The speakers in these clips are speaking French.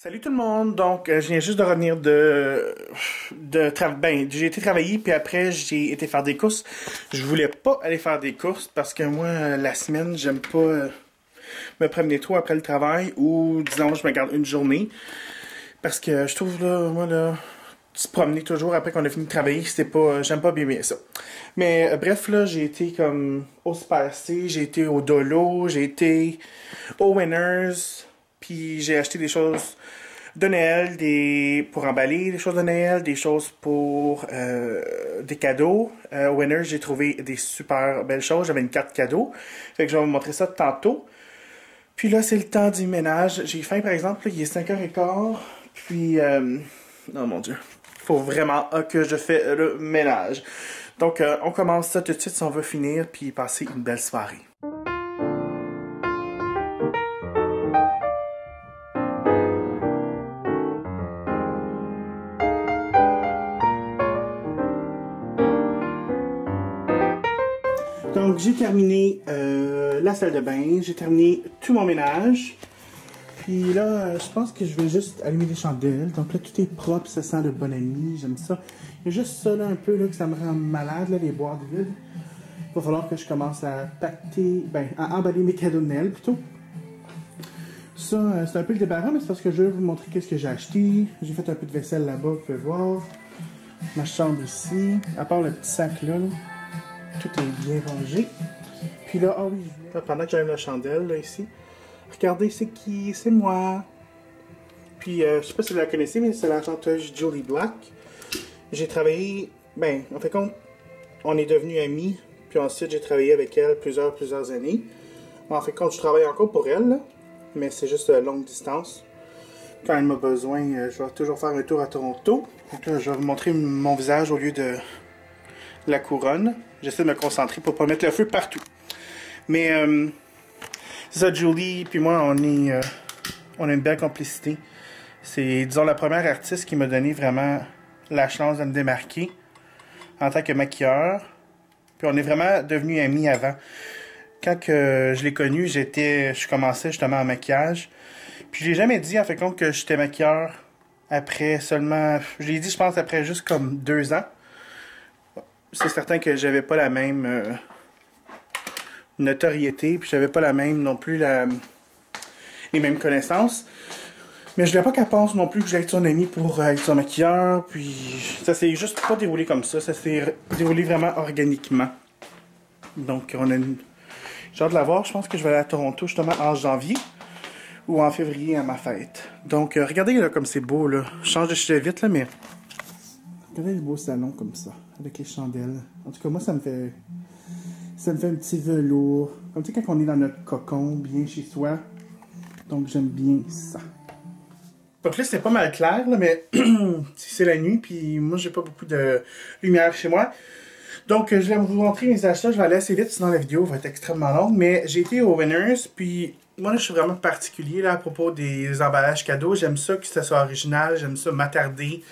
Salut tout le monde, donc je viens juste de revenir j'ai été travailler puis après j'ai été faire des courses. Je voulais pas aller faire des courses parce que moi la semaine j'aime pas me promener trop après le travail ou disons je me garde une journée parce que je trouve là moi là se promener toujours après qu'on a fini de travailler c'est pas j'aime pas bien ça. Mais bref là j'ai été comme au Super C, j'ai été au Dolo, j'ai été au Winners. Puis j'ai acheté des choses de Noël, pour emballer des choses de Noël, des choses pour des cadeaux. Au Winners, j'ai trouvé des super belles choses. J'avais une carte cadeau. Fait que je vais vous montrer ça tantôt. Puis là, c'est le temps du ménage. J'ai faim, par exemple. Là, il est 5h15. Puis, oh mon Dieu. Faut vraiment que je fais le ménage. Donc, on commence ça tout de suite si on veut finir. Puis passer une belle soirée. Donc, j'ai terminé la salle de bain, j'ai terminé tout mon ménage. Puis là, je pense que je vais juste allumer des chandelles. Donc là, tout est propre, ça sent le bon ami, j'aime ça. Il y a juste ça là, un peu là, que ça me rend malade, là, les boîtes vides. Il va falloir que je commence à à emballer mes cadeaux de Noël plutôt. Ça, c'est un peu le débarras, mais c'est parce que je vais vous montrer qu'est-ce que j'ai acheté. J'ai fait un peu de vaisselle là-bas, vous pouvez voir. Ma chambre ici, à part le petit sac là. Tout est bien rangé. Puis là, ah oui, pendant que j'allume la chandelle, là, ici, regardez, c'est qui? C'est moi. Puis, je sais pas si vous la connaissez, mais c'est la chanteuse Julie Black. J'ai travaillé, en fait, on est devenus amis. Puis ensuite, j'ai travaillé avec elle plusieurs années. En fait, je travaille encore pour elle, là, mais c'est juste longue distance. Quand elle m'a besoin, je vais toujours faire un tour à Toronto. Donc là, je vais vous montrer mon visage au lieu de la couronne. J'essaie de me concentrer pour pas mettre le feu partout. Mais c'est ça, Julie puis moi, on a une belle complicité. C'est, disons, la première artiste qui m'a donné vraiment la chance de me démarquer en tant que maquilleur. Puis on est vraiment devenus amis avant. Quand que je l'ai connue, je commençais justement en maquillage. Puis je l'ai jamais dit, en fait, compte que j'étais maquilleur après seulement... Je l'ai dit, je pense, après juste comme 2 ans. C'est certain que j'avais pas la même notoriété, puis j'avais pas la même non plus les mêmes connaissances. Mais je voulais pas qu'elle pense non plus que j'allais être son ami pour être son maquilleur, puis ça s'est juste pas déroulé comme ça s'est déroulé vraiment organiquement. Donc j'ai hâte de la voir, je pense que je vais aller à Toronto justement en janvier ou en février à ma fête. Donc regardez là comme c'est beau là, je change de sujet vite là, mais regardez le beau salon comme ça, avec les chandelles. En tout cas, moi, ça me fait un petit velours. Comme tu sais, quand on est dans notre cocon, bien chez soi. Donc, j'aime bien ça. Donc là, c'est pas mal clair, là, mais c'est la nuit, puis moi, j'ai pas beaucoup de lumière chez moi. Donc, je vais vous montrer mes achats. Je vais aller assez vite, sinon la vidéo va être extrêmement longue. Mais j'ai été au Winners, puis moi, là, je suis vraiment particulier là, à propos des emballages cadeaux. J'aime ça que ça soit original, j'aime ça m'attarder.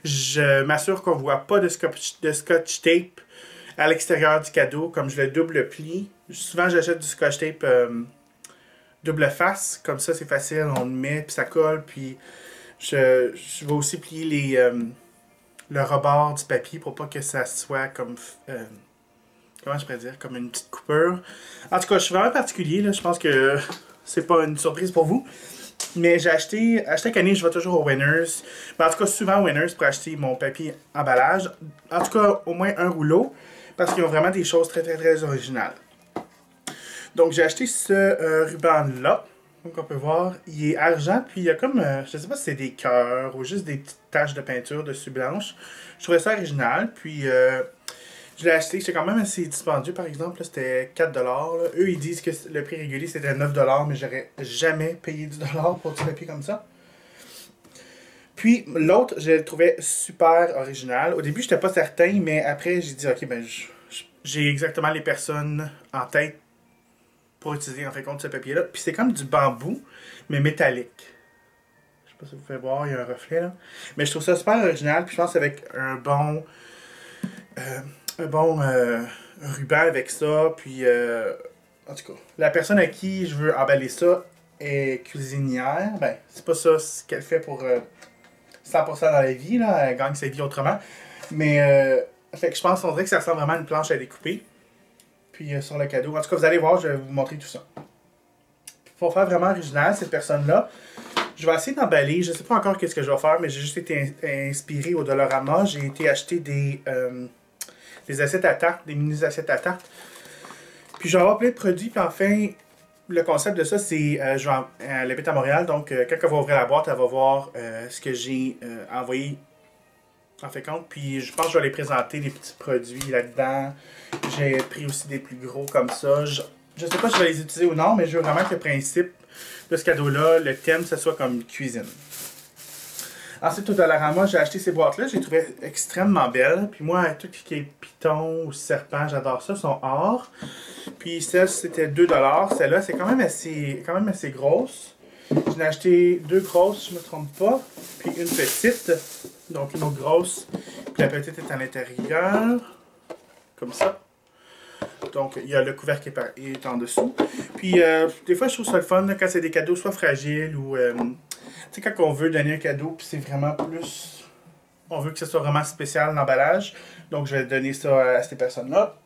Je m'assure qu'on ne voit pas de scotch tape à l'extérieur du cadeau, comme je le double plie. Souvent, j'achète du scotch tape double face, comme ça, c'est facile, on le met, puis ça colle, puis je vais aussi plier le rebord du papier pour pas que ça soit comme... comment je pourrais dire? Comme une petite coupure. En tout cas, je suis vraiment particulier, là. Je pense que c'est pas une surprise pour vous. Mais j'ai acheté, à chaque année, je vais toujours au Winners. En tout cas, souvent au Winners pour acheter mon papier emballage. En tout cas, au moins un rouleau. Parce qu'ils ont vraiment des choses très originales. Donc, j'ai acheté ce ruban-là. Donc, on peut voir, il est argent. Puis, il y a comme, je sais pas si c'est des cœurs ou juste des petites taches de peinture dessus blanche. Je trouvais ça original. Puis, je l'ai acheté, c'est quand même assez dispendieux par exemple, c'était 4$. Là. Eux ils disent que le prix régulier c'était 9$, mais j'aurais jamais payé 10$ pour du papier comme ça. Puis l'autre, je le trouvais super original. Au début j'étais pas certain, mais après j'ai dit ok, j'ai exactement les personnes en tête pour utiliser en fait compte ce papier-là. Puis c'est comme du bambou, mais métallique. Je sais pas si vous pouvez voir, il y a un reflet là. Mais je trouve ça super original, puis je pense avec un bon ruban avec ça, puis en tout cas, la personne à qui je veux emballer ça est cuisinière. Ben, c'est pas ça ce qu'elle fait pour 100% dans la vie, là. Elle gagne sa vie autrement. Mais, fait que je pense qu'on dirait que ça ressemble vraiment à une planche à découper. Puis sur le cadeau. En tout cas, vous allez voir, je vais vous montrer tout ça. Pour faire vraiment original, cette personne-là, je vais essayer d'emballer. Je sais pas encore qu'est-ce que je vais faire, mais j'ai juste été inspiré au Dollarama. J'ai été acheter des assiettes à tarte, des mini assiettes à tarte. Puis je vais avoir plein de produits. Puis enfin, le concept de ça, c'est elle habite à Montréal. Donc, quand elle va ouvrir la boîte, elle va voir ce que j'ai envoyé en fait compte. Puis je pense que je vais les présenter, les petits produits là-dedans. J'ai pris aussi des plus gros comme ça. Je sais pas si je vais les utiliser ou non, mais je veux vraiment que le principe de ce cadeau-là, le thème, ce soit comme cuisine. Ensuite, au Dollarama, j'ai acheté ces boîtes-là. J'ai trouvé extrêmement belles. Puis moi, tout ce qui est python ou serpent, j'adore ça, sont or. Puis celle, c'était 2 $. Celle-là, c'est quand même assez grosse. J'en ai acheté 2 grosses, si je ne me trompe pas. Puis une petite. Donc une autre grosse. Puis la petite est à l'intérieur. Comme ça. Donc, il y a le couvercle qui est en dessous. Puis, des fois, je trouve ça le fun là, quand c'est des cadeaux soit fragiles ou... tu sais, quand on veut donner un cadeau, puis c'est vraiment plus... On veut que ce soit vraiment spécial l'emballage. Donc, je vais donner ça à ces personnes-là.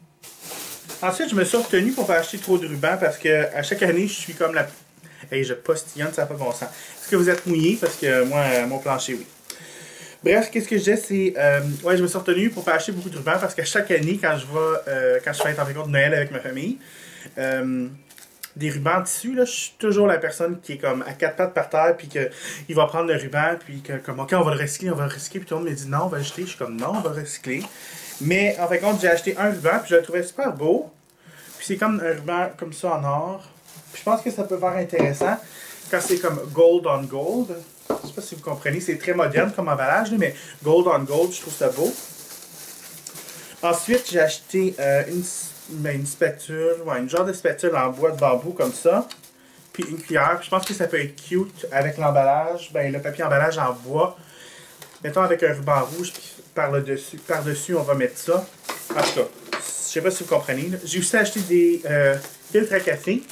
Ensuite, je me suis retenu pour pas acheter trop de ruban parce que à chaque année, je suis comme la... Hey, je postillonne, ça n'a pas de bon sens. Est-ce que vous êtes mouillé? Parce que moi, mon plancher, oui. Bref, qu'est-ce que je disais, c'est... ouais, je me suis retenu pour pas acheter beaucoup de rubans parce qu'à chaque année, quand je fête en fait compte de Noël avec ma famille, des rubans en tissu, là, je suis toujours la personne qui est comme à quatre pattes par terre, puis qu'il va prendre le ruban, puis que, comme, ok, on va le recycler, puis tout le monde me dit non, on va le jeter. Je suis comme non, on va le recycler. Mais en fait compte, j'ai acheté un ruban, puis je le trouvais super beau. Puis c'est comme un ruban comme ça en or. Puis je pense que ça peut faire intéressant quand c'est comme gold on gold. Je sais pas si vous comprenez, c'est très moderne comme emballage, mais gold on gold, je trouve ça beau. Ensuite, j'ai acheté une spatule, ouais, une genre de spatule en bois de bambou comme ça. Puis une cuillère. Puis je pense que ça peut être cute avec l'emballage. Ben, le papier emballage en bois. Mettons avec un ruban rouge, puis par-dessus, on va mettre ça. En tout cas, je sais pas si vous comprenez. J'ai aussi acheté des filtres à café.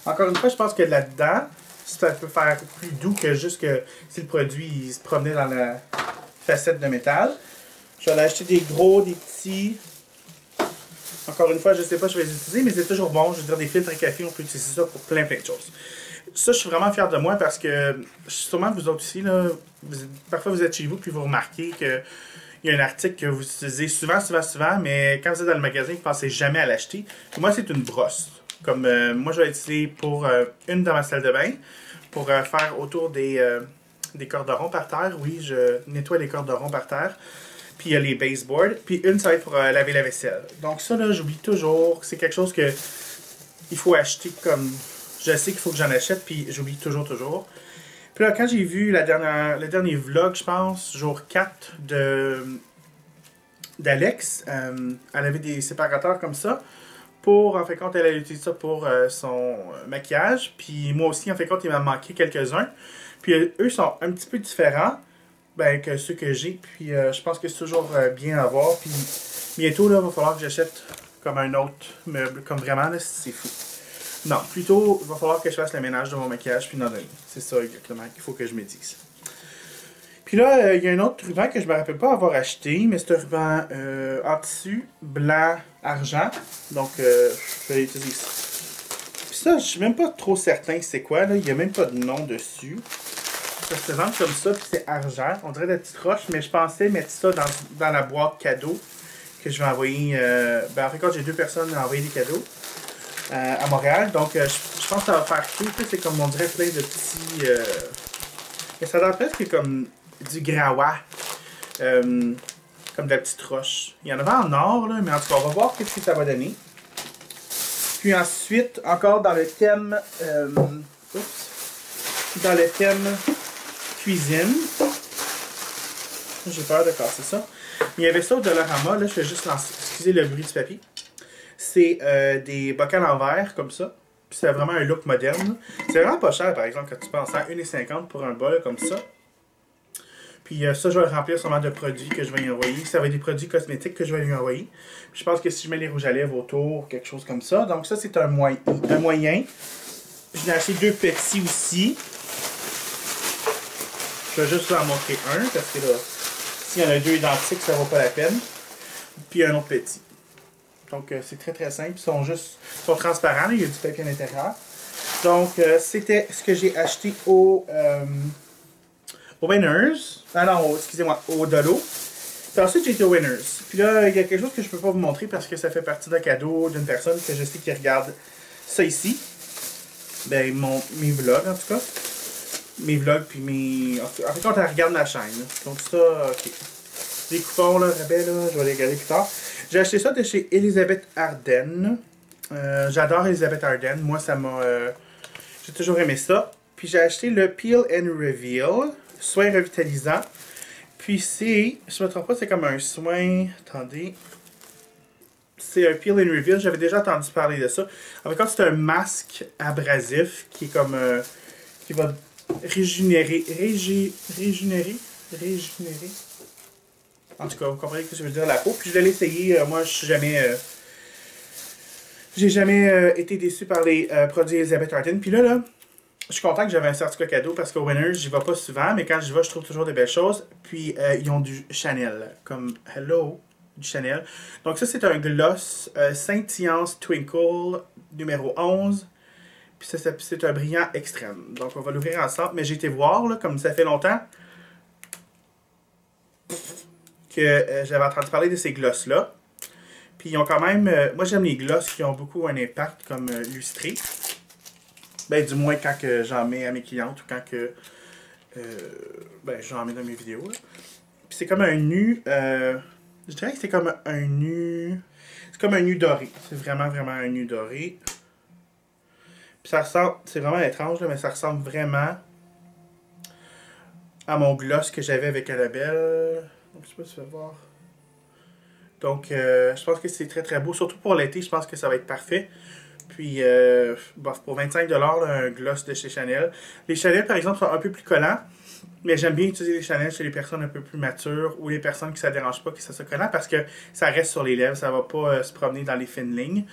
Encore une fois, je pense que là-dedans, ça peut faire plus doux que juste que si le produit il se promenait dans la facette de métal. J'en ai acheté des gros, des petits. Encore une fois, je ne sais pas si je vais les utiliser, mais c'est toujours bon. Je veux dire, des filtres à café, on peut utiliser ça pour plein de choses. Ça, je suis vraiment fier de moi parce que sûrement vous autres aussi, là, parfois vous êtes chez vous puis vous remarquez qu'il y a un article que vous utilisez souvent, mais quand vous êtes dans le magasin, vous ne pensez jamais à l'acheter. Moi, c'est une brosse. Comme moi, je vais l'utiliser pour une dans ma salle de bain, pour faire autour des corderons par terre. Oui, je nettoie les corderons par terre. Puis il y a les baseboards. Puis une, ça va être pour laver la vaisselle. Donc ça, là, j'oublie toujours. C'est quelque chose que il faut acheter comme... Je sais qu'il faut que j'en achète, puis j'oublie toujours. Puis là, quand j'ai vu le dernier vlog, je pense, jour 4 d'Alex, elle avait des séparateurs comme ça. En fait, compte, elle a utilisé ça pour son maquillage. Puis moi aussi, en fait, compte, il m'a manqué quelques-uns. Puis eux sont un petit peu différents que ceux que j'ai. Puis je pense que c'est toujours bien à voir. Puis bientôt, là, il va falloir que j'achète comme un autre meuble. Comme vraiment, là, c'est fou. Non, plutôt, il va falloir que je fasse le ménage de mon maquillage puis d'en donner. C'est ça exactement qu'il faut que je me dise. Puis là, il y a un autre ruban que je ne me rappelle pas avoir acheté, mais c'est un ruban en tissu blanc argent. Donc, je vais l'utiliser ici. Puis ça, je suis même pas trop certain c'est quoi. Là. Il n'y a même pas de nom dessus. Ça se présente comme ça, puis c'est argent. On dirait des petites roches, mais je pensais mettre ça dans la boîte cadeau que je vais envoyer. En fait, quand j'ai 2 personnes à envoyer des cadeaux à Montréal. Donc, je pense que ça va faire cute. C'est comme, on dirait, plein de petits... mais ça doit presque comme du graoua. Comme de la petite roche. Il y en avait en or, là, mais en tout cas, on va voir qu'est-ce que ça va donner. Puis ensuite, encore dans le thème... dans le thème cuisine. J'ai peur de casser ça. Il y avait ça au Dollarama. Là, je vais juste lancer... Excusez le bruit du papier. C'est des bocals en verre, comme ça. Puis c'est vraiment un look moderne. C'est vraiment pas cher, par exemple, quand tu penses à 1,50 pour un bol comme ça. Puis ça, je vais le remplir sûrement de produits que je vais lui envoyer. Ça va être des produits cosmétiques que je vais lui envoyer. Puis je pense que si je mets les rouges à lèvres autour, quelque chose comme ça. Donc ça, c'est un moyen. J'en ai acheté 2 petits aussi. Je vais juste vous en montrer un parce que là, s'il y en a 2 identiques, ça vaut pas la peine. Puis un autre petit. Donc c'est très très simple. Ils sont transparents, là, il y a du papier à l'intérieur. Donc c'était ce que j'ai acheté au Winners. Ah non, excusez-moi, au Dolo. Puis ensuite j'ai été au Winners. Puis là, il y a quelque chose que je peux pas vous montrer parce que ça fait partie d'un cadeau d'une personne que je sais qui regarde ça ici. Ben mes vlogs en tout cas. Mes vlogs puis mes. En fait, quand elle regarde ma chaîne. Donc ça, ok. Les coupons là, rabais là, je vais les regarder plus tard. J'ai acheté ça de chez Elisabeth Arden. J'adore Elisabeth Arden. Moi, ça m'a. J'ai toujours aimé ça. Puis j'ai acheté le Peel and Reveal. Soin revitalisant. Puis c'est. Je ne me trompe pas, c'est comme un soin. Attendez. C'est un Peel and Reveal. J'avais déjà entendu parler de ça. En fait, c'est un masque abrasif qui est comme. Qui va régénérer. Régénérer. En tout cas, vous comprenez ce que je veux dire la peau. Puis je vais l'essayer. Moi, je suis jamais. J'ai jamais été déçu par les produits Elisabeth Arden. Puis là, je suis content que j'avais un certificat cadeau parce qu'au Winners, j'y vais pas souvent. Mais quand j'y vais, je trouve toujours des belles choses. Puis ils ont du Chanel. Comme Hello, du Chanel. Donc ça, c'est un gloss scintillance Twinkle numéro 11. Puis ça, c'est un brillant extrême. Donc on va l'ouvrir ensemble. Mais j'ai été voir, là, comme ça fait longtemps que j'avais entendu parler de ces glosses-là. Puis ils ont quand même... moi j'aime les glosses qui ont beaucoup un impact comme lustré. Ben du moins quand j'en mets à mes clientes ou quand que... ben j'en mets dans mes vidéos. Là. Puis c'est comme un nu... je dirais que c'est comme un nu... C'est comme un nu doré. C'est vraiment un nu doré. Puis ça ressemble... C'est vraiment étrange là, mais ça ressemble vraiment à mon gloss que j'avais avec Annabelle. Je sais pas si tu vas voir. Donc, je pense que c'est très très beau. Surtout pour l'été, je pense que ça va être parfait. Puis, bon, pour 25$, là, un gloss de chez Chanel. Les Chanel, par exemple, sont un peu plus collants. Mais j'aime bien utiliser les Chanel chez les personnes un peu plus matures ou les personnes qui ça ne dérange pas que ça soit collant parce que ça reste sur les lèvres. Ça ne va pas se promener dans les fines lignes.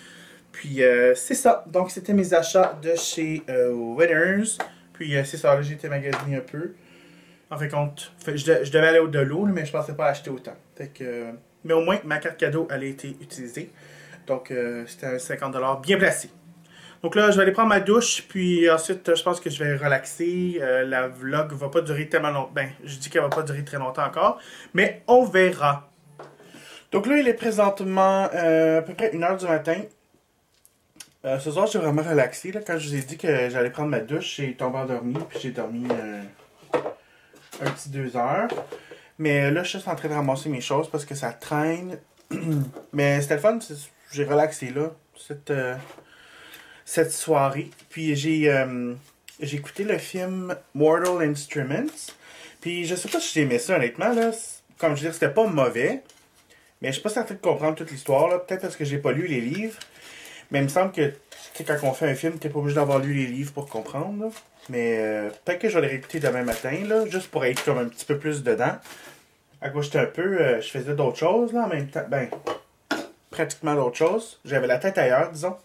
Puis, c'est ça. Donc, c'était mes achats de chez Winners. Puis, c'est ça. Là, j'ai été magasiné un peu. En fait, compte, je devais aller au Dolo, mais je pensais pas acheter autant. Fait que, mais au moins, ma carte cadeau, elle a été utilisée. Donc, c'était un 50$ bien placé. Donc là, je vais aller prendre ma douche, puis ensuite, je pense que je vais relaxer. La vlog va pas durer tellement longtemps. Ben, je dis qu'elle va pas durer très longtemps encore, mais on verra. Donc là, il est présentement à peu près 1h du matin. Ce soir, j'ai vraiment relaxé. Là, quand je vous ai dit que j'allais prendre ma douche, j'ai tombé endormi, puis j'ai dormi... un petit 2 heures. Mais là, je suis juste en train de ramasser mes choses parce que ça traîne. Mais c'était le fun. J'ai relaxé là, cette soirée. Puis j'ai écouté le film Mortal Instruments. Puis je sais pas si j'ai aimé ça honnêtement. Là. Comme je veux dire, c'était pas mauvais. Mais je suis pas certain de comprendre toute l'histoire. Peut-être parce que j'ai pas lu les livres. Mais il me semble que quand on fait un film, t'es pas obligé d'avoir lu les livres pour comprendre. Là. Mais peut-être que je vais les réécouter demain matin, là, juste pour être comme un petit peu plus dedans. À quoi j'étais un peu... je faisais d'autres choses, là, en même temps. Ben, pratiquement d'autres choses. J'avais la tête ailleurs, disons.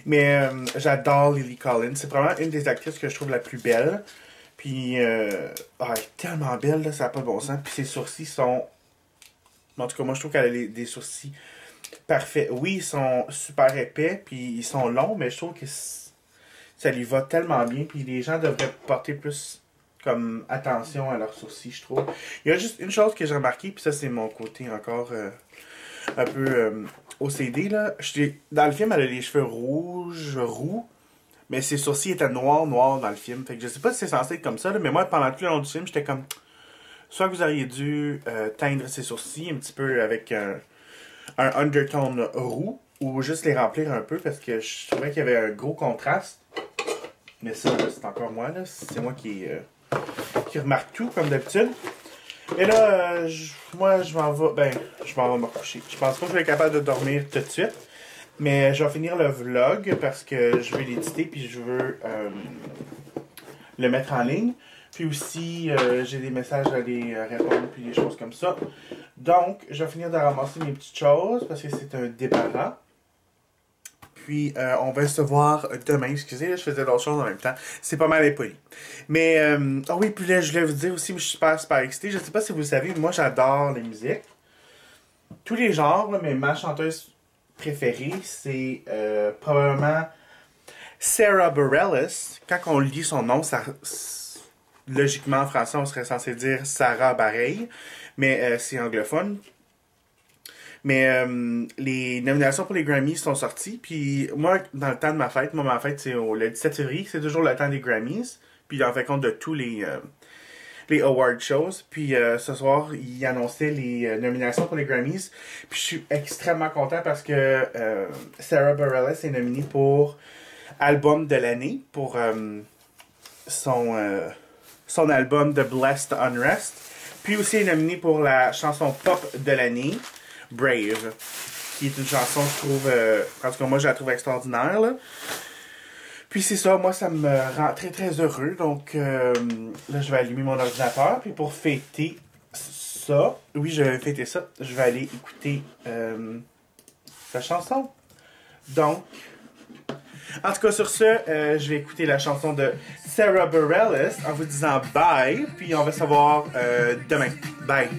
Mais j'adore Lily Collins. C'est vraiment une des actrices que je trouve la plus belle. Puis, elle est tellement belle, là, ça n'a pas de bon sens. Puis ses sourcils sont... En tout cas, moi, je trouve qu'elle a des sourcils parfaits. Oui, ils sont super épais, puis ils sont longs, mais je trouve que... Ça lui va tellement bien, puis les gens devraient porter plus comme attention à leurs sourcils, je trouve. Il y a juste une chose que j'ai remarqué, puis ça c'est mon côté encore un peu OCD là. Dans le film, elle a les cheveux rouges, roux, mais ses sourcils étaient noirs dans le film. Fait que je sais pas si c'est censé être comme ça, là, mais moi pendant tout le long du film, j'étais comme... Soit que vous auriez dû teindre ses sourcils un petit peu avec un undertone roux, ou juste les remplir un peu, parce que je trouvais qu'il y avait un gros contraste. Mais ça, c'est encore moi, là. C'est moi qui remarque tout, comme d'habitude. Et là, moi, je m'en vais... Ben, je m'en vais me recoucher. Je pense pas que je vais être capable de dormir tout de suite. Mais je vais finir le vlog, parce que je vais l'éditer, puis je veux le mettre en ligne. Puis aussi, j'ai des messages à aller répondre, puis des choses comme ça. Donc, je vais finir de ramasser mes petites choses, parce que c'est un débarras. puis on va se voir demain. Excusez, là, je faisais d'autres choses en même temps. C'est pas mal impoli. Mais, oh oui, puis là, je voulais vous dire aussi, je suis super, super excitée. Je sais pas si vous le savez, moi, j'adore les musiques. Tous les genres, là, mais ma chanteuse préférée, c'est probablement Sarah Bareilles. Quand on lit son nom, ça, logiquement en français, on serait censé dire Sarah Bareilles, mais c'est anglophone. Mais les nominations pour les Grammys sont sorties, puis moi, dans le temps de ma fête, ma fête c'est le 17 février, c'est toujours le temps des Grammys, puis en fait compte de tous les award shows. Puis ce soir, il annonçait les nominations pour les Grammys. Puis je suis extrêmement content parce que Sarah Bareilles est nominée pour album de l'année, pour son album The Blessed Unrest. Puis aussi est nominée pour la chanson pop de l'année, Brave, qui est une chanson, je trouve, en tout cas moi je la trouve extraordinaire, là. Puis c'est ça, moi ça me rend très très heureux, donc là je vais allumer mon ordinateur, puis pour fêter ça, oui je vais fêter ça, je vais aller écouter sa chanson. Donc, en tout cas sur ce, je vais écouter la chanson de Sarah Bareilles en vous disant bye, puis on va se voir demain. Bye!